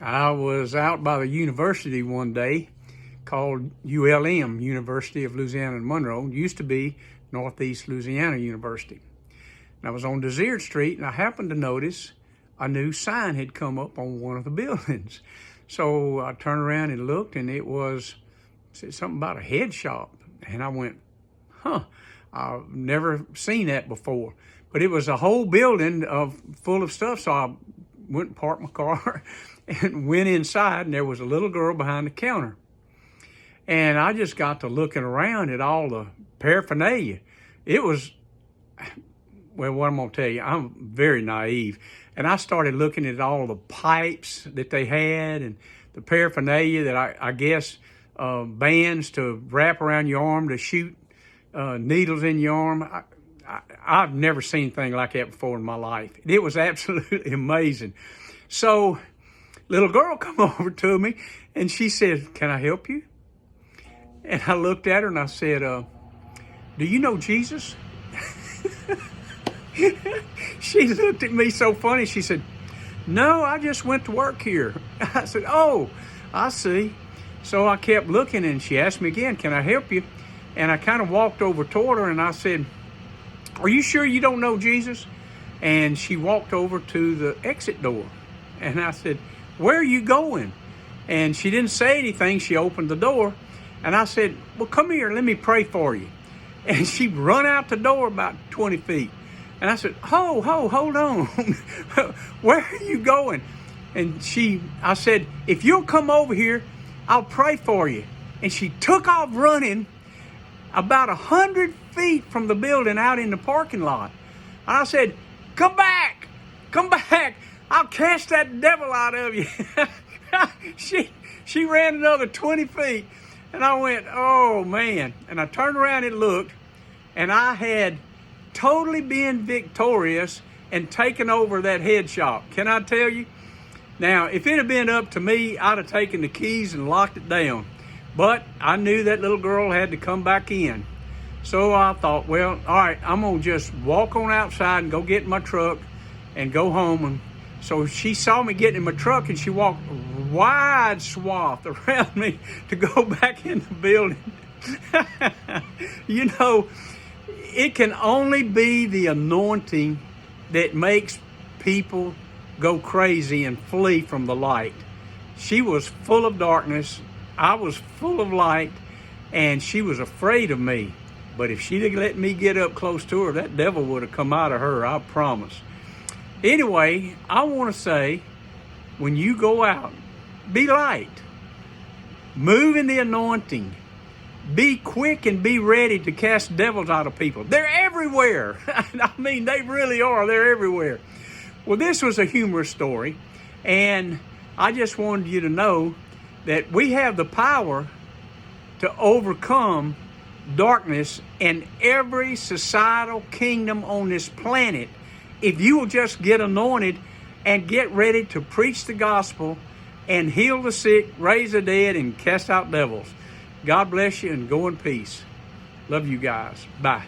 I was out by the university one day called ULM, University of Louisiana and Monroe. It used to be Northeast Louisiana University. And I was on Desire Street and I happened to notice a new sign had come up on one of the buildings. So I turned around and looked, and it said something about a head shop. And I went, I've never seen that before. But it was a whole building full of stuff. So I went and parked my car and went inside, and there was a little girl behind the counter. And I just got to looking around at all the paraphernalia. It was, well, what I'm gonna tell you, I'm very naive. And I started looking at all the pipes that they had and the paraphernalia that I guess bands to wrap around your arm to shoot needles in your arm. I've never seen anything like that before in my life. It was absolutely amazing. So little girl come over to me and she said, "Can I help you?" And I looked at her and I said, "Do you know Jesus?" She looked at me so funny. She said, "No, I just went to work here." I said, "Oh, I see." So I kept looking and she asked me again, "Can I help you?" And I kind of walked over toward her and I said, "Are you sure you don't know Jesus?" And she walked over to the exit door. And I said, "Where are you going?" And she didn't say anything. She opened the door. And I said, "Well, come here, let me pray for you." And she run out the door about 20 feet. And I said, hold on. Where are you going? And I said, "If you'll come over here, I'll pray for you." And she took off running about 100 feet from the building out in the parking lot. And I said, come back. I'll cast that devil out of you." She ran another 20 feet. And I went, oh man. And I turned around and looked, and I had totally been victorious and taken over that head shop. Can I tell you? Now, if it had been up to me, I'd have taken the keys and locked it down. But I knew that little girl had to come back in. So I thought, well, all right, I'm going to just walk on outside and go get in my truck and go home. And so she saw me getting in my truck, and she walked wide swath around me to go back in the building. You know, it can only be the anointing that makes people go crazy and flee from the light. She was full of darkness. I was full of light, and she was afraid of me. But if she'd have let me get up close to her, that devil would have come out of her, I promise. Anyway, I want to say, when you go out, be light. Move in the anointing. Be quick and be ready to cast devils out of people. They're everywhere. I mean, they really are. They're everywhere. Well, this was a humorous story, and I just wanted you to know that we have the power to overcome darkness and every societal kingdom on this planet if you will just get anointed and get ready to preach the gospel and heal the sick, raise the dead, and cast out devils. God bless you, and go in peace. Love you guys. Bye.